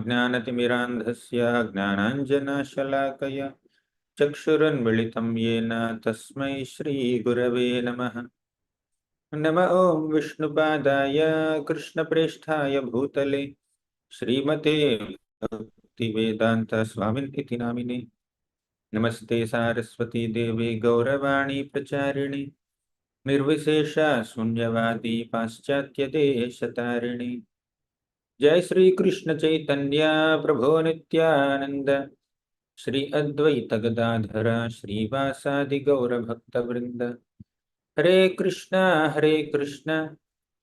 ज्ञानतिमिरान्धस्य ज्ञानाञ्जनशलाकया चक्षुरुन्मिलितं येन तस्मै श्रीगुरवे नमः। नमः ॐ विष्णुपादाय कृष्णप्रेष्ठाय भूतले श्रीमते भक्तिवेदान्तस्वामिनिति नामिने। नमस्ते सारस्वती देवी गौरवाणी प्रचारिणे निर्विशेष शून्यवादी पाश्चात्यदेशतारिणे। जय श्री कृष्ण चैतन्य प्रभो नित्यानंद श्री अद्वैत गदाधर श्रीवासादि गौर भक्तवृंद। हरे कृष्णा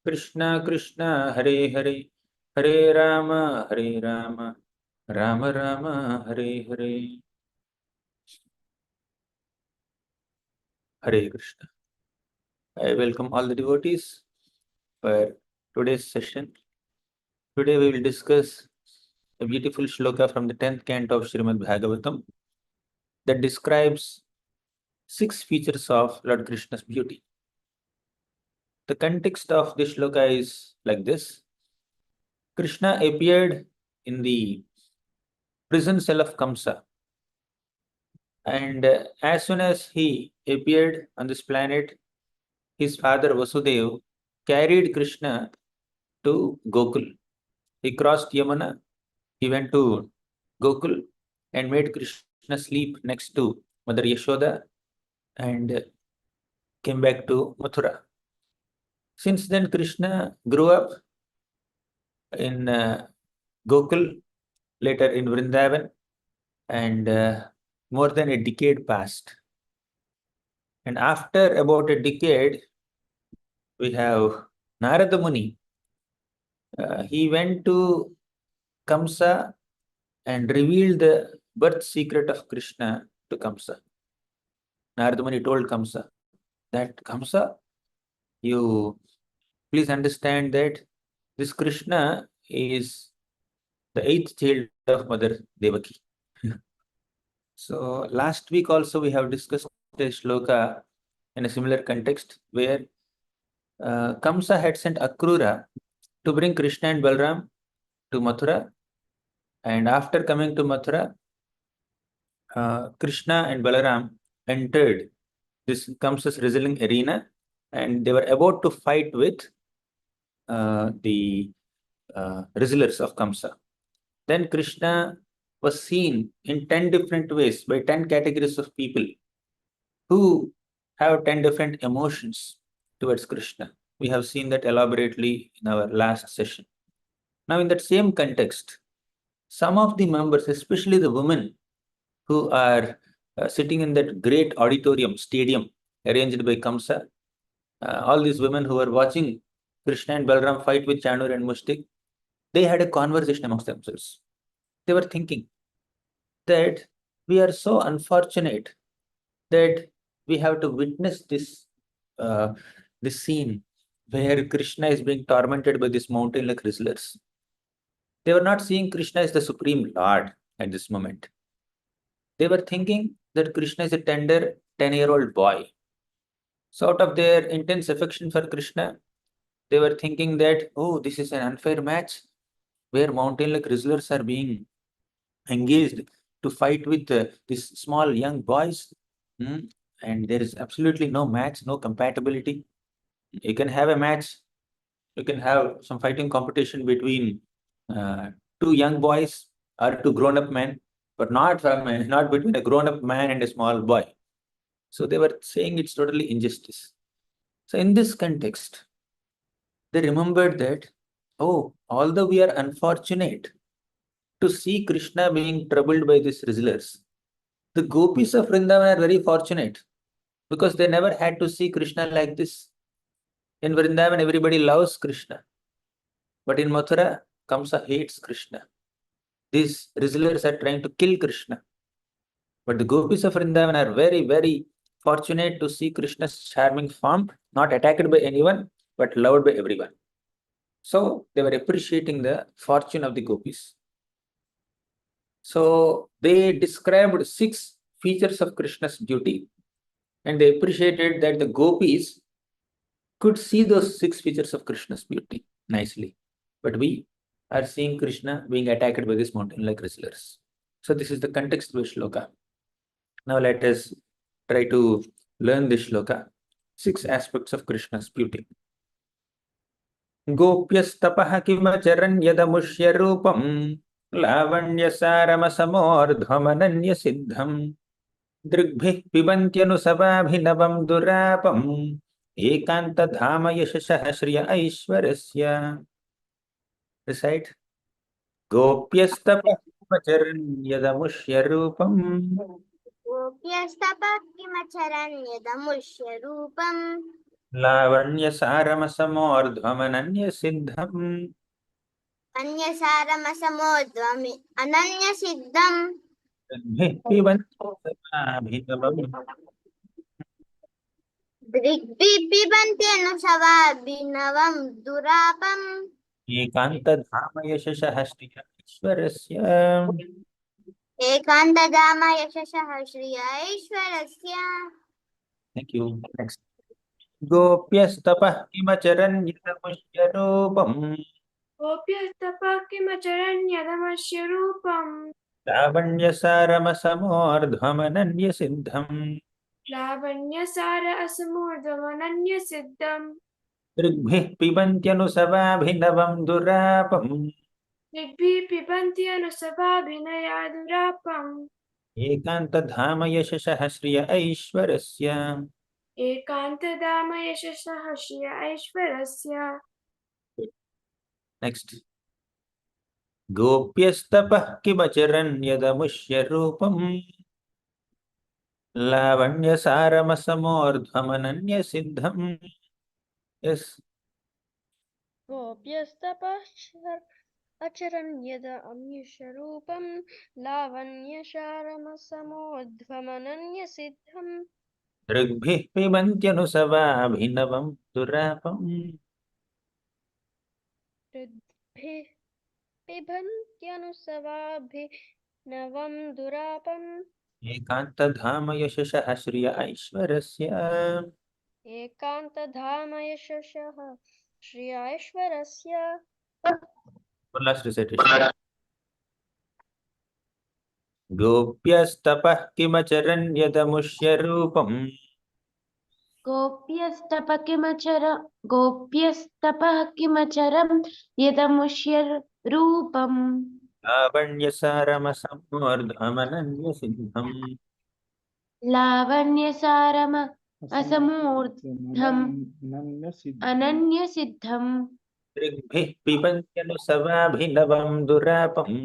कृष्णा कृष्णा हरे हरे, हरे Ram Ram Ram Hare Hare. Hare Krishna. I welcome all the devotees for today's session. Today we will discuss a beautiful shloka from the 10th canto of Srimad Bhagavatam that describes 6 features of Lord Krishna's beauty. The context of this shloka is like this. Krishna appeared in the prison cell of Kamsa, and as soon as he appeared on this planet, his father Vasudev carried Krishna to Gokul. He crossed Yamuna, he went to Gokul and made Krishna sleep next to Mother Yashoda and came back to Mathura. Since then, Krishna grew up in Gokul, later in Vrindavan, and more than a decade passed. And after about a decade, we have Narada Muni. He went to Kamsa and revealed the birth secret of Krishna to Kamsa. Narada Muni told Kamsa that, Kamsa, you please understand that this Krishna is the 8th child of Mother Devaki. So last week also we have discussed a shloka in a similar context where Kamsa had sent Akrura to bring Krishna and Balram to Mathura, and after coming to Mathura, Krishna and Balaram entered this Kamsa's wrestling arena, and they were about to fight with the wrestlers of Kamsa. Then Krishna was seen in 10 different ways by 10 categories of people who have 10 different emotions towards Krishna. We have seen that elaborately in our last session. Now, in that same context, some of the members, especially the women who are sitting in that great auditorium, stadium arranged by Kamsa, all these women who were watching Krishna and Balram fight with Chanur and Mushtik, they had a conversation amongst themselves. They were thinking that we are so unfortunate that we have to witness this scene where Krishna is being tormented by this mountain-like wrestlers. They were not seeing Krishna as the supreme Lord at this moment. They were thinking that Krishna is a tender 10-year-old boy. So out of their intense affection for Krishna, they were thinking that, oh, this is an unfair match where mountain-like wrestlers are being engaged to fight with these small young boys. And there is absolutely no match, no compatibility. You can have a match, you can have some fighting competition between two young boys or two grown-up men, but not between a grown-up man and a small boy. So they were saying it's totally injustice. So in this context, they remembered that, oh, although we are unfortunate to see Krishna being troubled by these wrestlers, the gopis of Vrindavan are very fortunate because they never had to see Krishna like this. In Vrindavan, everybody loves Krishna. But in Mathura, Kamsa hates Krishna. These wrestlers are trying to kill Krishna. But the gopis of Vrindavan are very, very fortunate to see Krishna's charming form, not attacked by anyone, but loved by everyone. So they were appreciating the fortune of the gopis. So they described 6 features of Krishna's beauty, and they appreciated that the gopis could see those 6 features of Krishna's beauty nicely. But we are seeing Krishna being attacked by this mountain-like wrestlers. So this is the contextual shloka. Now let us try to learn this shloka. 6 aspects of Krishna's beauty. गोप्यस्तपः किमचरन् यदमुष्य रूपम् लावण्यसारमसमोर्ध्वमनन्यसिद्धम् दृग्भिः पिबन्त्यनुसवाभिनवम् दुरापम् एकान्तधाम यशसः श्रिय ऐश्वरस्य. Recite. गोप्यस्तपः किमचरन् यदमुष्य रूपम् गोप्यस्तपः किमचरन् यदमुष्य रूपम् लावण्यसारमसमोर्ध्वमनन्यसिद्धम् अन्यसारमसमोद्वमि अनन्यसिद्धम् दृग्भिः पिबन्त्यनुसवाभिनवम् दृग्भिः पिबन्त्यनुसवाभिनवम् दुरापम् एकान्तधाम यशसः श्रिय ऐश्वरस्य. एकान्तधाम यशसः श्रिय ऐश्वरस्य. Thank you. Next. गोप्यस्तपः किमचरन् यदमुष्य रूपम् गोप्यस्तपः किमचरन् यदमुष्य रूपम् लावण्यसारमसमोर्ध्वमनन्यसिद्धम् लावण्यसार असमूर्ध्वमनन्यसिद्धम् दृग्भिः पिबन्त्यनुसवाभिनवम् दुरापम् दिग्भिः पिबन्ति अनुसवाभिनया दुरापम् एकान्तधाम यशसः श्रिय ऐश्वरस्य. एकान्तधाम यशसः श्रिय ऐश्वरस्य. Next. गोप्यस्तपः किमचरन् यदमुष्य रूपम् लावण्यसारमसमोर्ध्वमनन्यसिद्धम्. Yes. गोप्यस्तपः अचरन् यद अम्युषरूपं लावण्यशारमसमोध्वमनन्यसिद्धम् दृग्भिः पिबन्त्यनुसवाभिनवम् दुरापम् हृद्भिः पिबन्त्यनुसवाभिनवं दुरापम् एकान्तधाम यशसः श्रिय ऐश्वरस्य. एकान्तधाम यशसः श्रिय ऐश्वरस्य. Last recitation. गोप्यस्तपः किमचरन् यदमुष्य रूपम् गोप्यस्तपः किमचरं यदमुष्य रूपम् लावण्यसारमसमोर्ध्वमनन्यसिद्धम् लावण्यसारम असमूर्धम् अनन्यसिद्धम् दृग्भिः पिबन्त्यनुसवाभिनवम् दुरापम्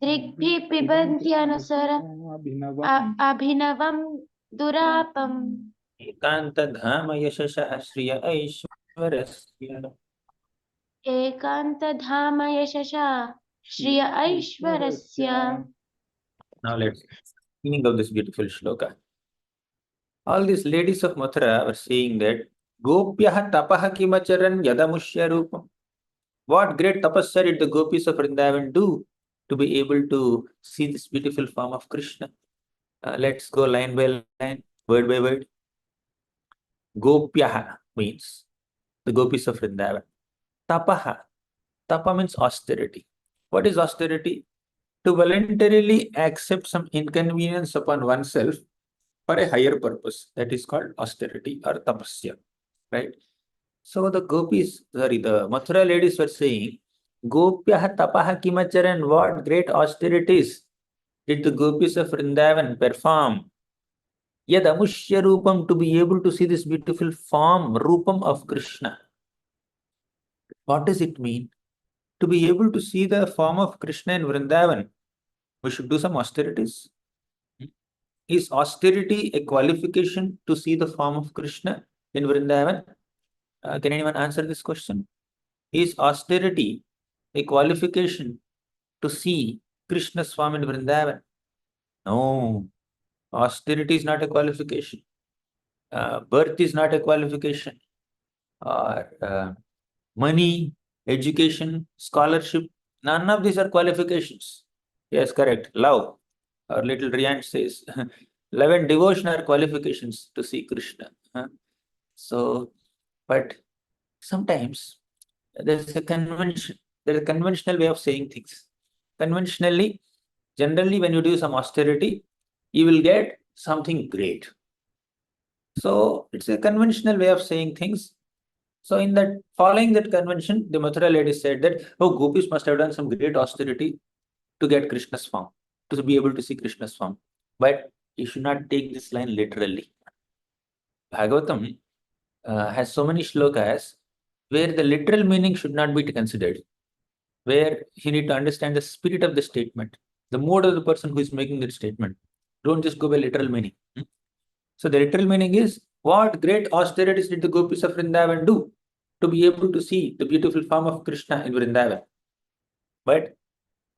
दृग्भिः पिबन्त्यनुसर अभिनवं दुरापम् एकान्तधाम यशसः श्रिय ऐश्वरस्य. एकान्तधाम यशसा श्रिय ऐश्वरस्य. Now let's meaning of this beautiful shloka. All these ladies of Mathura were saying that Gopyah tapah kimacharan yadamushya rupam. What great tapasya did the gopis of Vrindavan do to be able to see this beautiful form of Krishna? Let's go line by line, word by word. Gopyah means the gopis of Vrindavan. Tapaha. Tapa means austerity. What is austerity? To voluntarily accept some inconvenience upon oneself for a higher purpose. That is called austerity or tapasya, right? So the the Mathura ladies were saying, Gopyah tapaha kimacharan, what great austerities did the gopis of Vrindavan perform? Yad amushya rupam, to be able to see this beautiful form, rupam of Krishna. What does it mean? To be able to see the form of Krishna in Vrindavan, we should do some austerities. Is austerity a qualification to see the form of Krishna in Vrindavan? Can anyone answer this question? Is austerity a qualification to see Krishna's form in Vrindavan? No. Austerity is not a qualification. Birth is not a qualification. Or money, education, scholarship, none of these are qualifications. Yes, correct. Love. Our little Riyan says, love and devotion are qualifications to see Krishna. So, but sometimes there's a convention. There's a conventional way of saying things. Conventionally, generally, when you do some austerity, you will get something great. So it's a conventional way of saying things. So in that, following that convention, the Mathura lady said that, oh, gopis must have done some great austerity to get Krishna's form, to be able to see Krishna's form. But you should not take this line literally. Bhagavatam has so many shlokas where the literal meaning should not be considered, where you need to understand the spirit of the statement, the mood of the person who is making that statement. Don't just go by literal meaning. So the literal meaning is, what great austerities did the gopis of Vrindavan do to be able to see the beautiful form of Krishna in Vrindavan? But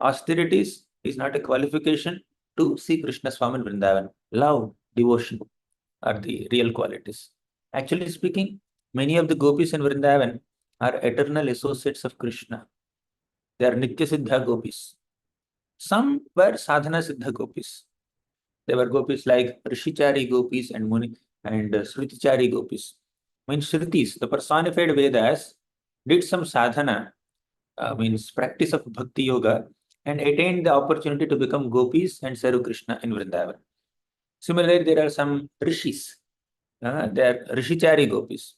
austerities is not a qualification to see Krishna's form in Vrindavan. Love, devotion are the real qualities. Actually speaking, many of the gopis in Vrindavan are eternal associates of Krishna. They are Nitya Siddha gopis. Some were Sadhana Siddha gopis. There were gopis like Rishichari gopis and Muni and Srutichari gopis. Means Shrutis, the personified Vedas, did some sadhana, means practice of bhakti yoga, and attained the opportunity to become gopis and serve Krishna in Vrindavan. Similarly, there are some rishis. They are Rishichari gopis.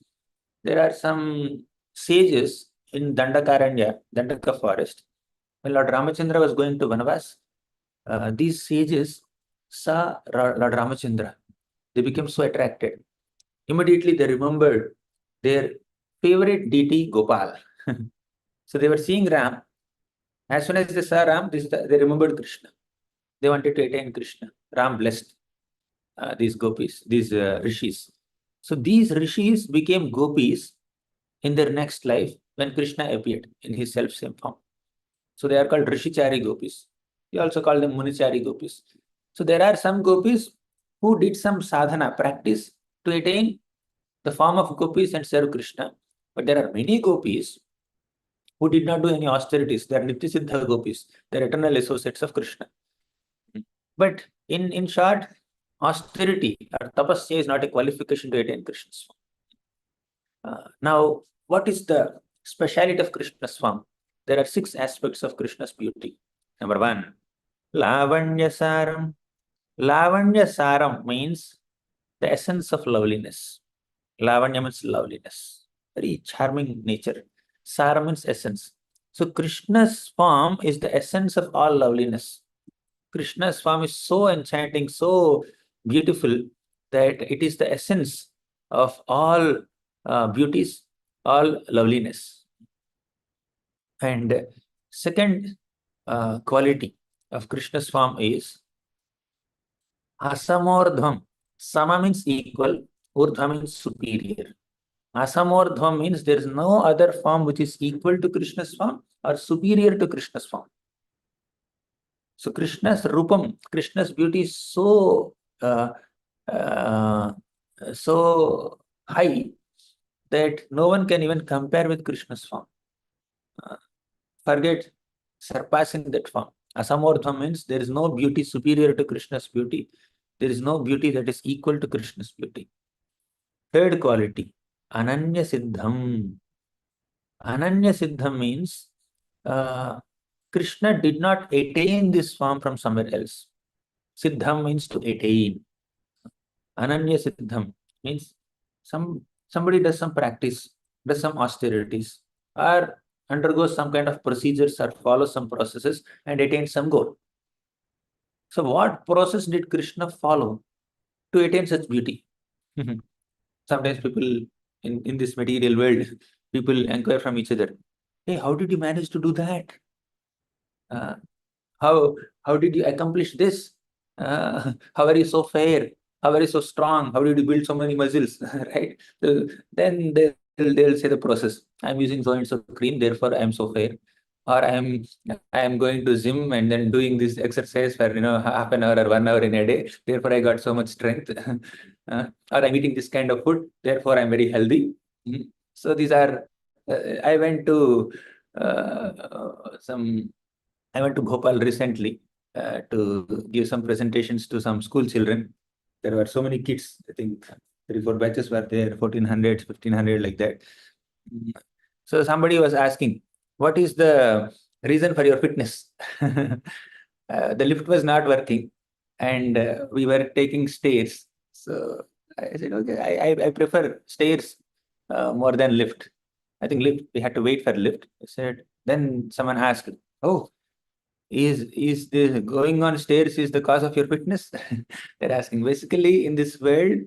There are some sages in Dandakaranya, Dandaka forest. When Lord Ramachandra was going to Vanavas, these sages saw Lord Ramachandra. They became so attracted. Immediately they remembered their favorite deity Gopal. So they were seeing Ram. As soon as they saw Ram, they remembered Krishna. They wanted to attain Krishna. Ram blessed these gopis, these rishis. So these rishis became gopis in their next life when Krishna appeared in his self-same form. So they are called Rishichari gopis. We also call them Munichari gopis. So there are some gopis who did some sadhana, practice to attain the form of gopis and serve Krishna. But there are many gopis who did not do any austerities. They are Nitya Siddha gopis. They are eternal associates of Krishna. But in short, austerity or tapasya is not a qualification to attain Krishna's form. Now, what is the speciality of Krishna's form? There are 6 aspects of Krishna's beauty. Number 1, Lavanya Saram. Lavanya Saram means the essence of loveliness. Lavanya means loveliness, very charming nature. Saram means essence. So Krishna's form is the essence of all loveliness. Krishna's form is so enchanting, so beautiful that it is the essence of all beauties, all loveliness. And second quality of Krishna's form is Asamordhvam. Sama means equal, Urdhva means superior. Asamordhvam means there is no other form which is equal to Krishna's form or superior to Krishna's form. So Krishna's Rupam, Krishna's beauty is so so high that no one can even compare with Krishna's form. Forget surpassing that form. Asamordhvam means there is no beauty superior to Krishna's beauty. There is no beauty that is equal to Krishna's beauty. Third quality, Ananya Siddham. Ananya Siddham means Krishna did not attain this form from somewhere else. Siddham means to attain. Ananya Siddham means somebody does some practice, does some austerities, or undergoes some kind of procedures or follows some processes and attains some goal. So what process did Krishna follow to attain such beauty? Sometimes people in this material world, people inquire from each other, hey, how did you manage to do that? How did you accomplish this? How are you so fair? How are you so strong? How did you build so many muscles? Right? So then they'll say the process. I'm using so and so cream, therefore I'm so fair. Or I am going to gym and then doing this exercise for half an hour or 1 hour in a day. Therefore I got so much strength. Or I'm eating this kind of food, therefore I'm very healthy. So these are. I went to Bhopal recently to give some presentations to some school children. There were so many kids. I think 3-4 batches were there, 1400, 1500, like that. So somebody was asking, what is the reason for your fitness? The lift was not working, and we were taking stairs. So I said, okay, I prefer stairs more than lift. I think lift, we had to wait for lift. I said, then someone asked, oh, is the going on stairs is the cause of your fitness? They're asking. Basically, in this world,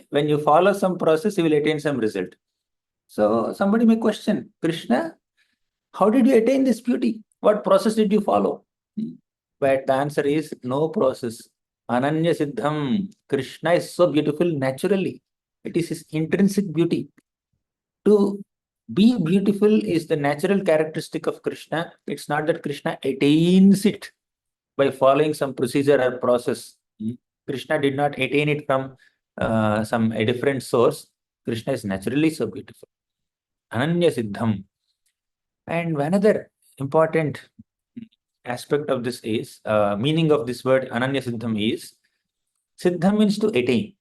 when you follow some process, you will attain some result. So somebody may question, Krishna, how did you attain this beauty? What process did you follow? But the answer is no process. Ananya Siddham. Krishna is so beautiful naturally. It is his intrinsic beauty. To be beautiful is the natural characteristic of Krishna. It's not that Krishna attains it by following some procedure or process. Krishna did not attain it from a different source. Krishna is naturally so beautiful. Ananya Siddham. And another important aspect of this is, meaning of this word Ananya Siddham is, Siddham means to attain.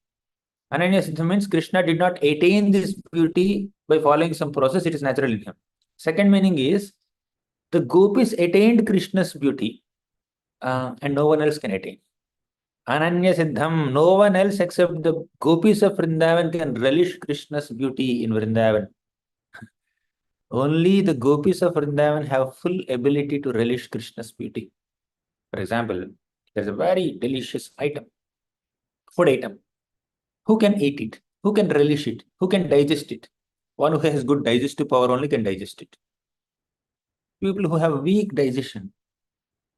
Ananya Siddham means Krishna did not attain this beauty by following some process, it is natural in him. Second meaning is, the gopis attained Krishna's beauty and no one else can attain. Ananya Siddham, no one else except the gopis of Vrindavan can relish Krishna's beauty in Vrindavan. Only the gopis of Vrindavan have full ability to relish Krishna's beauty. For example, there's a very delicious item, food item. Who can eat it? Who can relish it? Who can digest it? One who has good digestive power only can digest it. People who have weak digestion,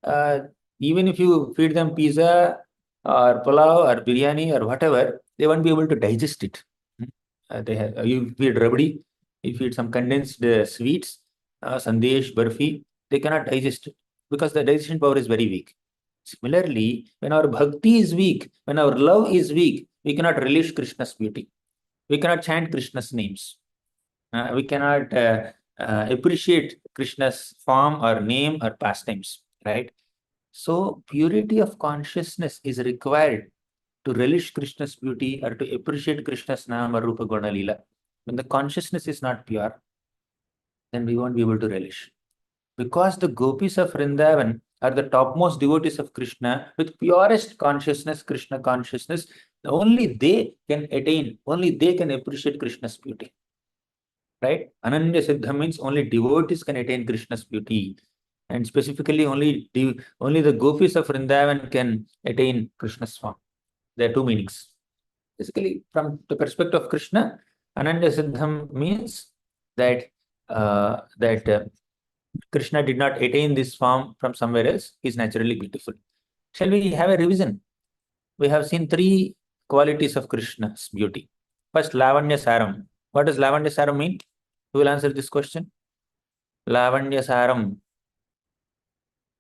uh, even if you feed them pizza or pulao or biryani or whatever, they won't be able to digest it. You feed rabdi, you feed some condensed sweets, sandesh, barfi, they cannot digest it because the digestion power is very weak. Similarly, when our bhakti is weak, when our love is weak, we cannot relish Krishna's beauty. We cannot chant Krishna's names. We cannot appreciate Krishna's form or name or pastimes, right? So, purity of consciousness is required to relish Krishna's beauty or to appreciate Krishna's Nama Rupa Guna Leela. When the consciousness is not pure, then we won't be able to relish. Because the gopis of Vrindavan are the topmost devotees of Krishna with purest consciousness, Krishna consciousness, only they can attain, only they can appreciate Krishna's beauty. Right? Ananya Siddha means only devotees can attain Krishna's beauty. And specifically, only the gopis of Vrindavan can attain Krishna's form. There are two meanings. Basically, from the perspective of Krishna, Ananya Siddham means that Krishna did not attain this form from somewhere else. He is naturally beautiful. Shall we have a revision? We have seen three qualities of Krishna's beauty. First, Lavanya Saram. What does Lavanya Saram mean? Who will answer this question? Lavanya Saram.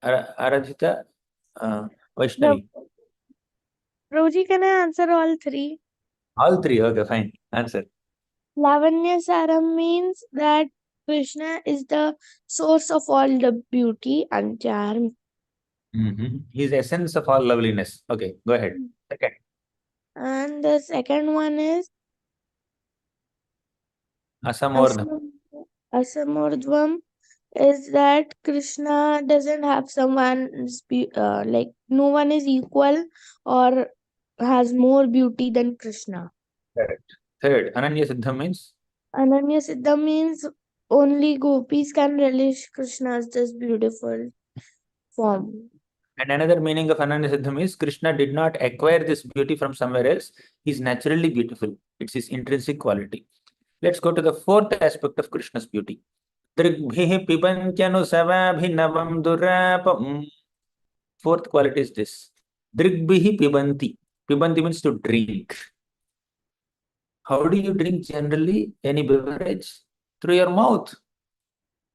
Aradhita, Vaishnavi. Roji, can I answer all three? All three. Okay, fine. Answer. Lavanya Saram means that Krishna is the source of all the beauty and charm. His essence of all loveliness. Okay, go ahead. Second. And the second one is Asamordham. Asamordhvam is that Krishna doesn't have someone's like no one is equal or has more beauty than Krishna. Correct. Third, Ananya Siddham means? Ananya Siddha means only gopis can relish Krishna's this beautiful form. And another meaning of Ananya Siddham is Krishna did not acquire this beauty from somewhere else. He is naturally beautiful. It's his intrinsic quality. Let's go to the fourth aspect of Krishna's beauty. Drigbihi pibantyanu savabhinavam durapam. Fourth quality is this. Drigbihi pibanti. Pibanti means to drink. How do you drink generally any beverage? Through your mouth.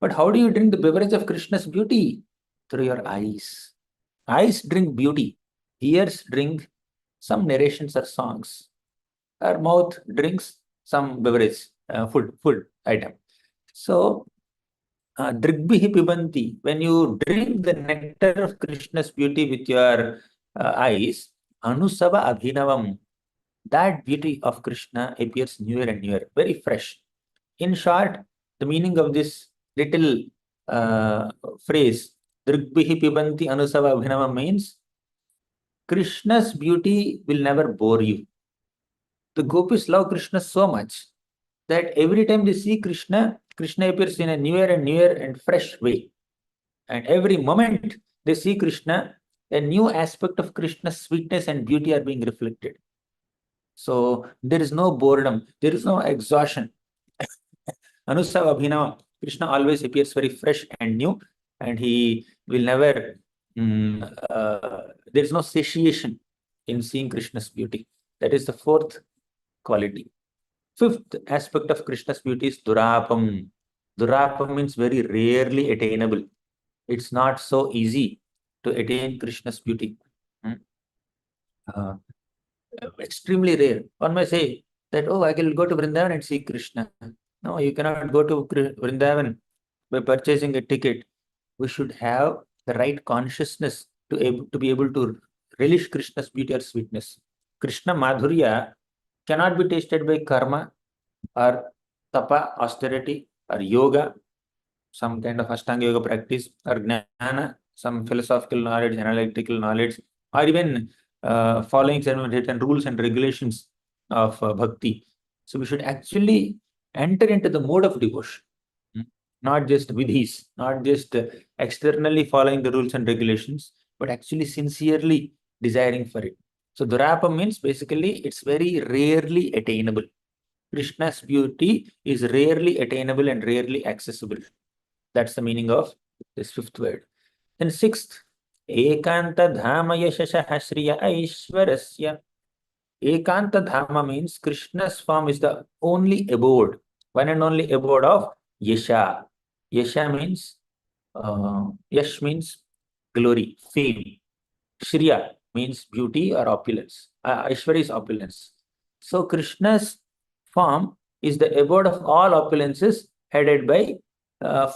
But how do you drink the beverage of Krishna's beauty? Through your eyes. Eyes drink beauty. Ears drink some narrations or songs. Our mouth drinks some beverage, food item. So, drigbihi pibanti. When you drink the nectar of Krishna's beauty with your eyes, anusava abhinavam. That beauty of Krishna appears newer and newer, very fresh. In short, the meaning of this little phrase, Drigbihi Pibanti Anusava Abhinava, means Krishna's beauty will never bore you. The gopis love Krishna so much that every time they see Krishna, Krishna appears in a newer and fresh way. And every moment they see Krishna, a new aspect of Krishna's sweetness and beauty are being reflected. So there is no boredom, there is no exhaustion. Anusava Abhinava, Krishna always appears very fresh and new, and he will never, there is no satiation in seeing Krishna's beauty. That is the fourth quality. Fifth aspect of Krishna's beauty is Durapam. Durapam means very rarely attainable. It's not so easy to attain Krishna's beauty. Uh, Extremely rare. One may say that, oh, I will go to Vrindavan and see Krishna. No, you cannot go to Vrindavan by purchasing a ticket. We should have the right consciousness to be able to relish Krishna's beauty or sweetness. Krishna Madhurya cannot be tasted by karma or tapa, austerity, or yoga, some kind of Ashtanga yoga practice, or jnana, some philosophical knowledge, analytical knowledge, or even following certain written rules and regulations of bhakti. So we should actually enter into the mode of devotion, not just vidhis, not just externally following the rules and regulations, but actually sincerely desiring for it. So Durapa means basically it's very rarely attainable. Krishna's beauty is rarely attainable and rarely accessible. That's the meaning of this fifth word. Then sixth, Ekanta Dhama Yashasha Shriya Aishwarasya. Ekanta Dhama means Krishna's form is the only abode, one and only abode of Yasha. Yasha means, Yash means glory, fame. Shriya means beauty or opulence. Aishwarya is opulence. So Krishna's form is the abode of all opulences headed by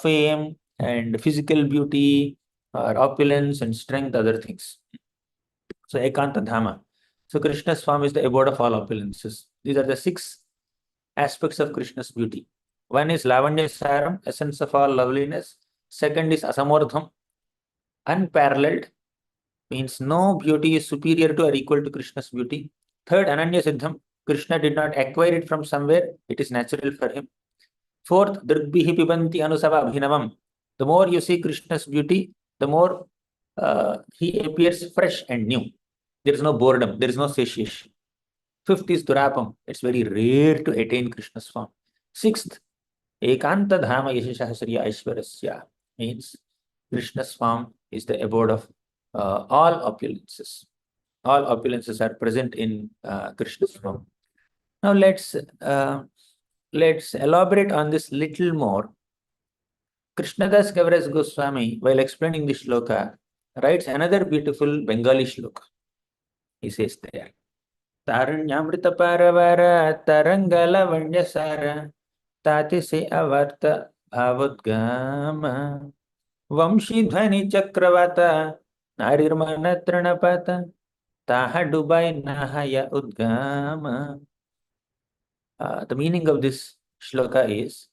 fame and physical beauty or opulence and strength, other things. So Ekanta Dhama. So Krishna's form is the abode of all opulences. These are the six aspects of Krishna's beauty. One is Lavanya Saram, essence of all loveliness. Second is Asamordham, unparalleled, means no beauty is superior to or equal to Krishna's beauty. Third, Ananya Siddham, Krishna did not acquire it from somewhere, it is natural for him. Fourth, Drigbihi Pibanti Anusava Abhinavam. The more you see Krishna's beauty, the more he appears fresh and new. There is no boredom, there is no satiation. Fifth is Durapam. It's very rare to attain Krishna's form. Sixth, Ekanta Dhama Yashashahasriya Aishwarasya, means Krishna's form is the abode of all opulences. All opulences are present in Krishna's form. Now let's elaborate on this little more. Krishnadas Kaviraj Goswami, while explaining this shloka, writes another beautiful Bengali shloka. He says there, Tarunyamrita Paravara Tarangala Vanyasara Tati se avarta bhavudgama Vamshi Dhvani Chakravata Narirmana Tranapata Taha Dubai Nahaya Udgama. The meaning of this shloka is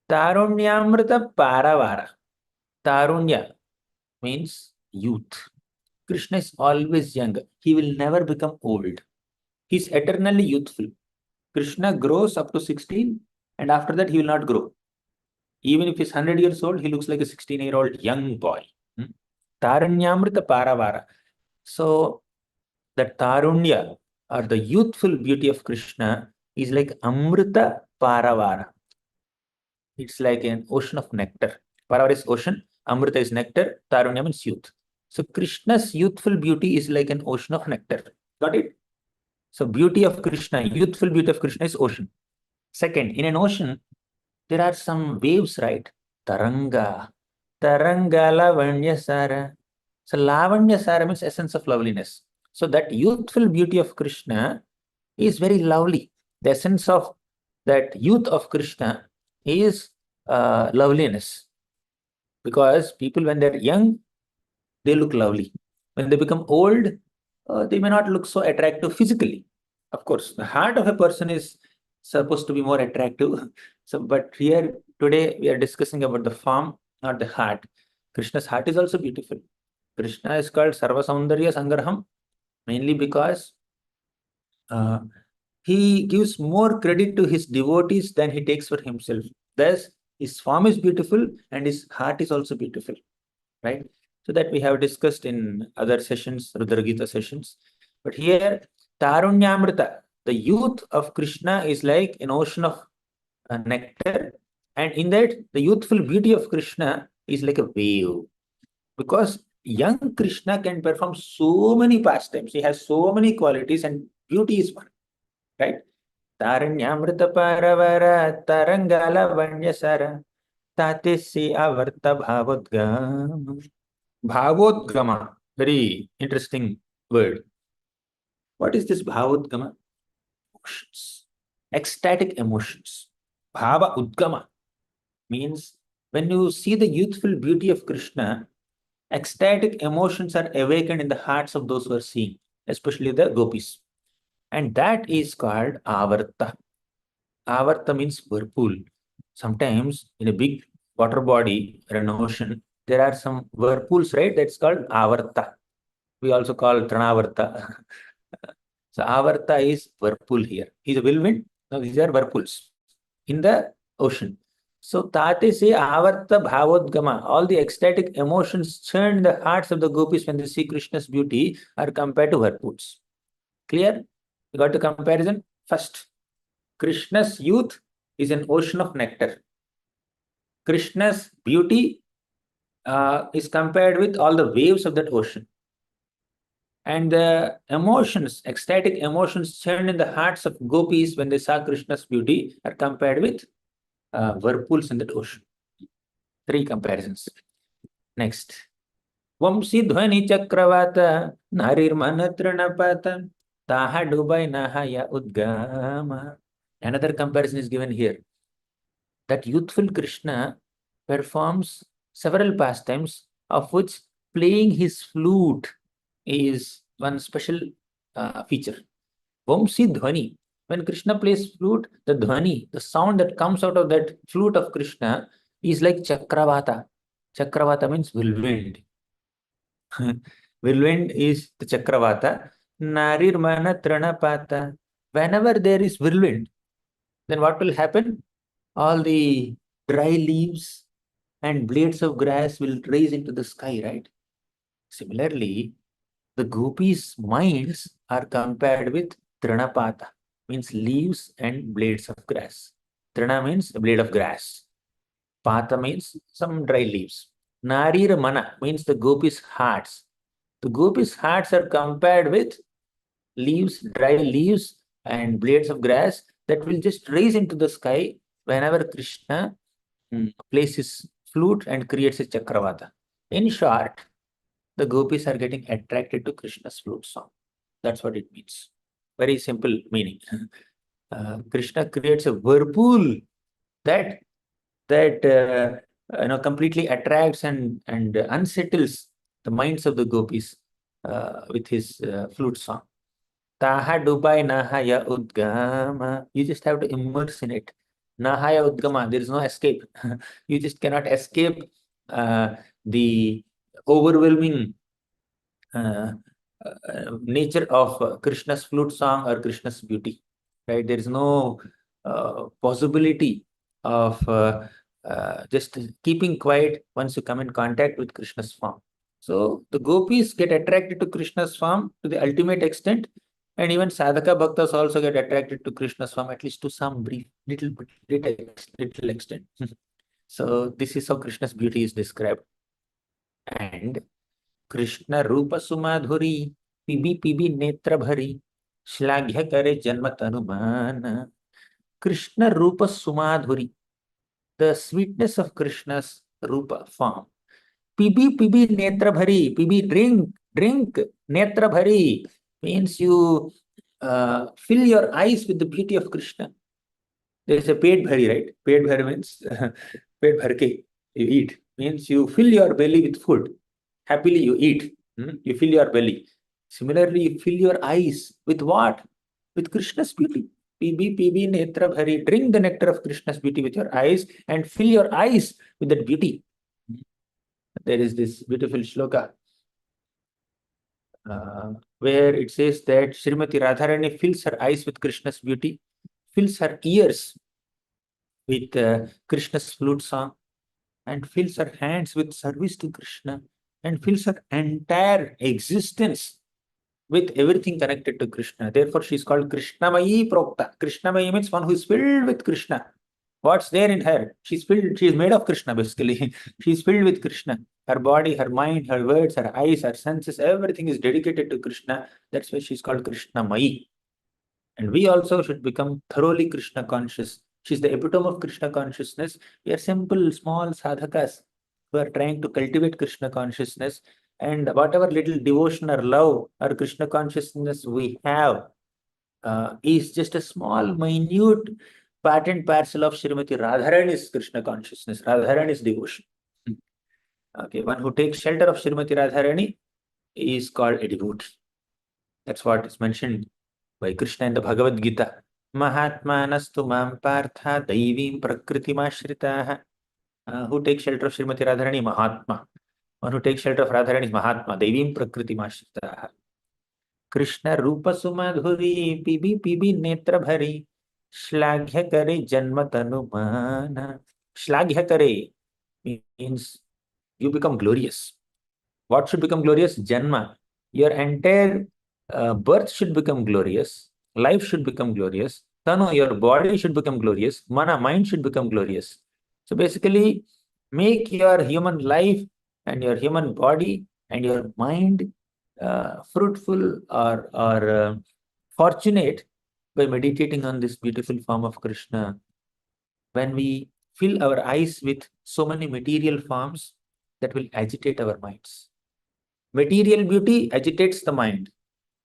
Tarunyamrita Paravara. Tarunya means youth. Krishna is always young. He will never become old. He is eternally youthful. Krishna grows up to 16 and after that he will not grow. Even if he's 100 years old, he looks like a 16-year-old young boy. Tarunyamrita Paravara. So the Tarunya or the youthful beauty of Krishna is like Amrita Paravara. It's like an ocean of nectar. Paravara is ocean, Amrita is nectar, Tarunya means youth. So Krishna's youthful beauty is like an ocean of nectar. Got it? So beauty of Krishna, youthful beauty of Krishna is ocean. Second, in an ocean, there are some waves, right? Taranga. Taranga Lavanya Sara. So Lavanya Sara means essence of loveliness. So that youthful beauty of Krishna is very lovely. The essence of that youth of Krishna is loveliness. Because people, when they're young, they look lovely. When they become old, they may not look so attractive physically. Of course, the heart of a person is supposed to be more attractive. So, but here today we are discussing about the form not the heart. Krishna's heart is also beautiful. Krishna is called Sarva Saundarya Sangraham mainly because he gives more credit to his devotees than he takes for himself. Thus, his form is beautiful and his heart is also beautiful, right? So that we have discussed in other sessions, Rudra Gita sessions. But here, Tarunyamrita, the youth of Krishna is like an ocean of nectar, and in that, the youthful beauty of Krishna is like a wave. Because young Krishna can perform so many pastimes, he has so many qualities, and beauty is one, right? Taranyamrita paravara tarangala vanyasara tatisi avarta bhavodgama. Bhavodgama, very interesting word. What is this bhavodgama? Emotions, ecstatic emotions. Bhava udgama means when you see the youthful beauty of Krishna, ecstatic emotions are awakened in the hearts of those who are seeing, especially the gopis. And that is called avarta. Avarta means whirlpool. Sometimes in a big water body or an ocean, there are some whirlpools, right? That's called avarta. We also call tranavarta. So avarta is whirlpool here. Is a whirlwind. No, these are whirlpools in the ocean. So tate se avarta bhavodgama. All the ecstatic emotions churn in the hearts of the gopis when they see Krishna's beauty are compared to whirlpools. Clear? You got the comparison? First, Krishna's youth is an ocean of nectar. Krishna's beauty is compared with all the waves of that ocean. And the emotions, ecstatic emotions churned in the hearts of gopis when they saw Krishna's beauty are compared with whirlpools in that ocean. Three comparisons. Next. Vamsi dhvani chakravata narirmana trinapata taha dubai nahaya udgama. Another comparison is given here. That youthful Krishna performs several pastimes, of which playing his flute is one special feature. Vamsi dhvani. When Krishna plays flute, the dhvani, the sound that comes out of that flute of Krishna, is like chakravata. Chakravata means whirlwind. Whirlwind is the chakravata. Narirmana tranapata. Whenever there is whirlwind, then what will happen? All the dry leaves and blades of grass will raise into the sky, right? Similarly, the gopis' minds are compared with trinapata, means leaves and blades of grass. Trina means a blade of grass. Pata means some dry leaves. Narira mana means the gopis' hearts. The gopis' hearts are compared with leaves, dry leaves, and blades of grass that will just raise into the sky whenever Krishna plays his flute and creates a chakravata. In short, the gopis are getting attracted to Krishna's flute song. That's what it means. Very simple meaning. Krishna creates a whirlpool that completely attracts and unsettles the minds of the gopis with his flute song. Taha Dubai Nahaya Udgama. You just have to immerse in it. Nahaya Udgama. There is no escape. You just cannot escape the overwhelming nature of Krishna's flute song or Krishna's beauty. Right? There is no possibility of just keeping quiet once you come in contact with Krishna's form. So the gopis get attracted to Krishna's form to the ultimate extent, and even sadhaka bhaktas also get attracted to Krishna's form, at least to some brief, little extent. So this is how Krishna's beauty is described. And Krishna Rupa Sumadhuri, Pibi Netra Bhari, Shlagya Kare Janma Tanumana. Krishna Rupa Sumadhuri, the sweetness of Krishna's Rupa form. Pibi Netra Bhari, Pibi drink, Netra Bhari means you fill your eyes with the beauty of Krishna. There is a paid bhari, right? Paid bhari means paid bharke, you eat. Means you fill your belly with food. Happily you eat. You fill your belly. Similarly, you fill your eyes with what? With Krishna's beauty. Pibi netra bhari. Drink the nectar of Krishna's beauty with your eyes and fill your eyes with that beauty. There is this beautiful shloka where it says that Srimati Radharani fills her eyes with Krishna's beauty, fills her ears with Krishna's flute song, and fills her hands with service to Krishna, and fills her entire existence with everything connected to Krishna. Therefore, she is called Krishnamayi Prokta. Krishnamayi means one who is filled with Krishna. What's there in her? She's filled, she is made of Krishna, basically. She's filled with Krishna. Her body, her mind, her words, her eyes, her senses, everything is dedicated to Krishna. That's why she's called Krishnamayi. And we also should become thoroughly Krishna conscious. She's the epitome of Krishna consciousness. We are simple, small sadhakas who are trying to cultivate Krishna consciousness. And whatever little devotion or love or Krishna consciousness we have is just a small, minute part and parcel of Srimati Radharani's Krishna consciousness, Radharani's devotion. Okay, one who takes shelter of Srimati Radharani is called a devotee. That's what is mentioned by Krishna in the Bhagavad Gita. Mahatmanastu mam partha daivim prakritimashritah. Who takes shelter of Srimati Radharani? Mahatma. One who takes shelter of Radharani is Mahatma. Daivim prakritimashritah. Krishna Rupa Sumadhuri Pibi Pibi Netra Bhari Shlaghya Kare Janma Tanumana. Shlaghya Kare means you become glorious. What should become glorious? Janma. Your entire birth should become glorious. Life should become glorious. Tanu, your body should become glorious. Mana, mind should become glorious. So basically, make your human life and your human body and your mind fruitful or fortunate by meditating on this beautiful form of Krishna. When we fill our eyes with so many material forms, that will agitate our minds. Material beauty agitates the mind.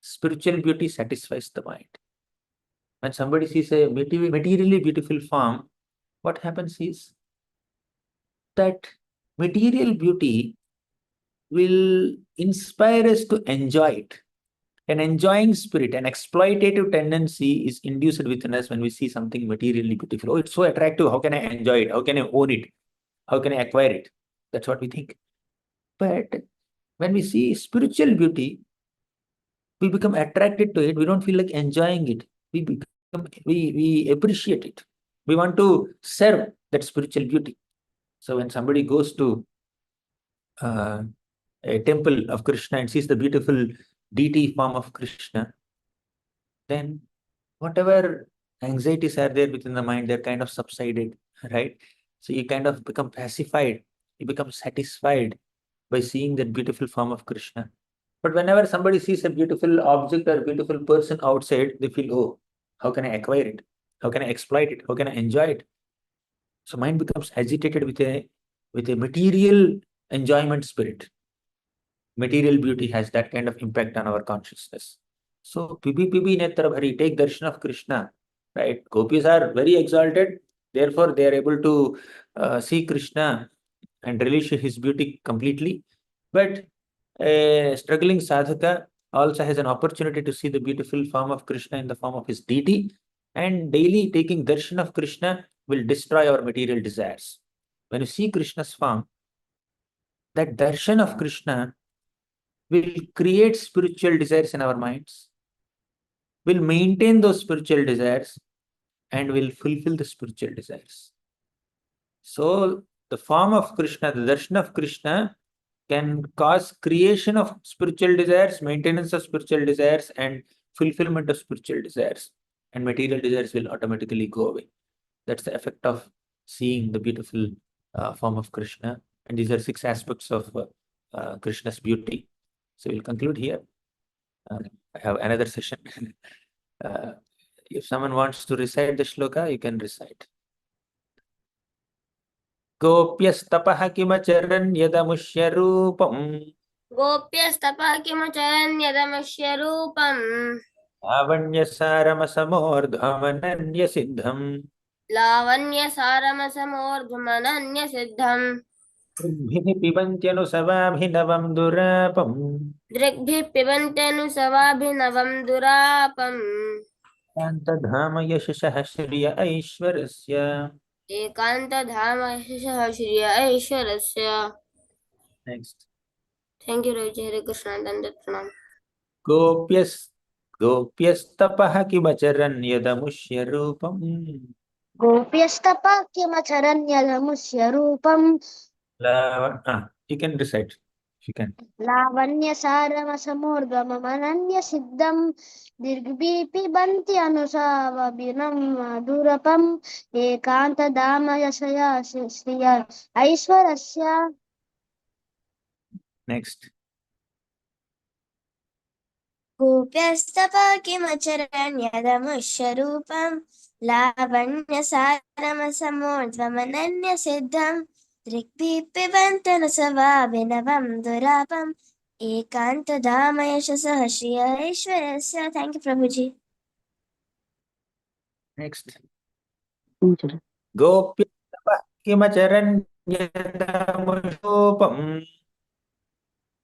Spiritual beauty satisfies the mind. When somebody sees a materially beautiful form, what happens is that material beauty will inspire us to enjoy it. An enjoying spirit, an exploitative tendency is induced within us when we see something materially beautiful. Oh, it's so attractive. How can I enjoy it? How can I own it? How can I acquire it? That's what we think. But when we see spiritual beauty, we become attracted to it. We don't feel like enjoying it. We appreciate it. We want to serve that spiritual beauty. So when somebody goes to a temple of Krishna and sees the beautiful deity form of Krishna, then whatever anxieties are there within the mind, they're kind of subsided, right? So you kind of become pacified. You become satisfied by seeing that beautiful form of Krishna. But whenever somebody sees a beautiful object or beautiful person outside, they feel, oh, how can I acquire it? How can I exploit it? How can I enjoy it? So mind becomes agitated with a material enjoyment spirit. Material beauty has that kind of impact on our consciousness. So Pibi Pibi Netra Bhari, take darshan of Krishna, right? Gopis are very exalted, therefore they are able to see Krishna and relish his beauty completely. But a struggling sadhaka also has an opportunity to see the beautiful form of Krishna in the form of his deity, and daily taking darshan of Krishna will destroy our material desires. When you see Krishna's form, that darshan of Krishna will create spiritual desires in our minds, will maintain those spiritual desires, and will fulfill the spiritual desires. So the form of Krishna, the darshan of Krishna can cause creation of spiritual desires, maintenance of spiritual desires, and fulfillment of spiritual desires. And material desires will automatically go away. That's the effect of seeing the beautiful form of Krishna. And these are 6 aspects of Krishna's beauty. So we'll conclude here. I have another session. If someone wants to recite the shloka, you can recite. Gopyastapah kimacharran yadamushya rupam गोप्यस्तपः किमचरन् यदमश्य रूपम् lavanyasaramassamordhamananya siddham लावण्यसारमसमोर्ध्वमनन्यसिद्धम् Bhini pibantyanusavabhinavam durapam दृग्भिः पिबन्त्यनुसवाभिनवं दुरापम् Kantadhama yashashah shriya aishwarasya एकान्तधाम यशः श्रिय ऐश्वरस्य Next. Thank you, Ravi. Hare Krishna. Dandat Pranam. गोप्यस्तपः किमचरन् यदमुष्य रूपम् गोप्यस्तपः किमचरन्यदमुष्य रूपम् you can recite if you can. लावण्यसारमसमूर्ध्वमनन्यसिद्धम् दीर्घिपिबन्ति अनुसावभिनं मधुरपम् एकान्तदामयशया श्रिय ऐश्वरस्य. Next. गोप्यस्तपः किमचरन्यदमुष्य रूपम् लावण्यसारमसमूर्ध्वमनन्यसिद्धम् दृग्भिः पिबन्तनुसवाभिनवं दुरापम् एकान्तधामयशसः श्रिय ऐश्वर्यस्य. Thank you, Prabhuji. Next. गोप्यस्तपः किमचरन् यदमुष्योपम्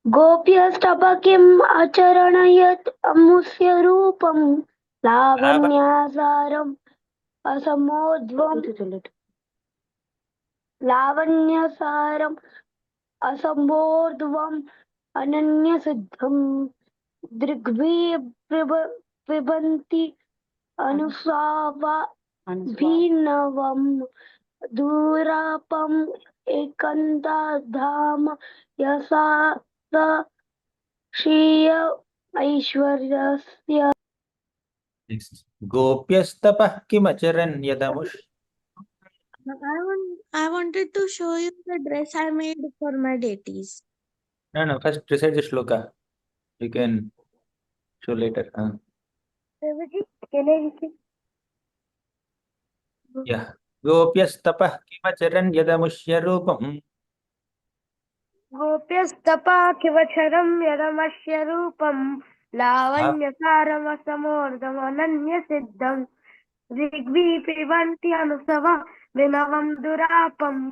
गोप्यस्तपः किम् अचरणयत् अमुष्य रूपम् लावण्यासारम् लावण्यसारम् असम्बोर्ध्वम् अनन्यसिद्धम् दृग्भिः पिबन्ति अनुसावाभिनवम् दुरापम् एकान्तधाम यसा श्रिय ऐश्वर्यस्य. Next. गोप्यस्तपः किमचरन् यदमुष्य I wanted to show you the dress I made for my deities. No, first recite the shloka. You can show later. Yeah. गोप्यस्तपः किमचरन् यदमुष्य रूपम् गोप्यस्तपः किमचरं यदमस्य रूपम् लावण्यसारमसमूर्धमनन्यसिद्धम् ऋग्भिः पिबन्ति अनुसवा विनवं दुरापम्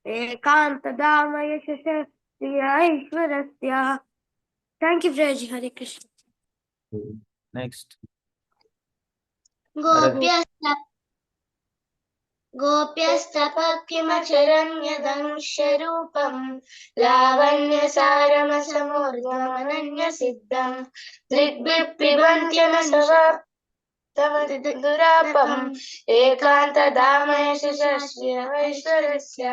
एकान्तदामयशस्य ऐश्वरस्य. Thank you, Prabhuji. Hare Krishna. Next. गोप्यस्तपः किमचरन्यदमुष्य रूपम् लावण्यसारमसमूर्ध्वमनन्यसिद्धम् दृग्भिः पिबन्त्यनुसवाभिनवम् एकान्तधामयशस्य ऐश्वर्यस्य.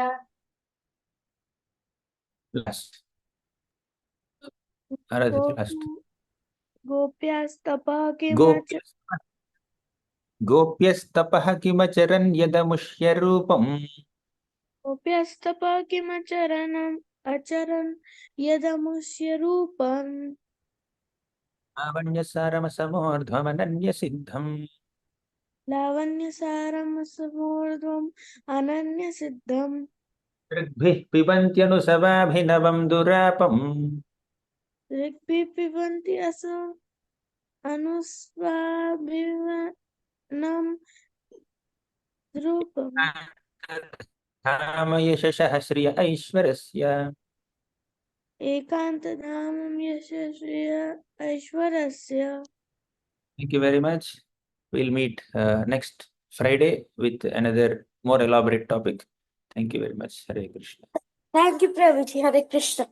Last. Aradhya, last. गोप्यस्तपः गोप्यस्तपः किमचरन् यदमुष्य रूपम् गोप्यस्तपः अचरन् यदमुष्य रूपम् लावण्यसारमसमूर्ध्वमनन्यसिद्धम् लावण्यसारमसमूर्ध्वम् अनन्यसिद्धम् दृग्भिः पिबन्त्यनुसवाभिनवम् दुरापम् ऋग्भिः पिबन्ति अनुस्वाभिनवम् रूपम् धामयशः श्रिय ऐश्वरस्य. एकान्तधामं यशस्वी ऐश्वर्यस्य. Thank you very much. We'll meet next Friday with another more elaborate topic. Thank you very much. Hare Krishna. Thank you, Prabhuji. Hare Krishna.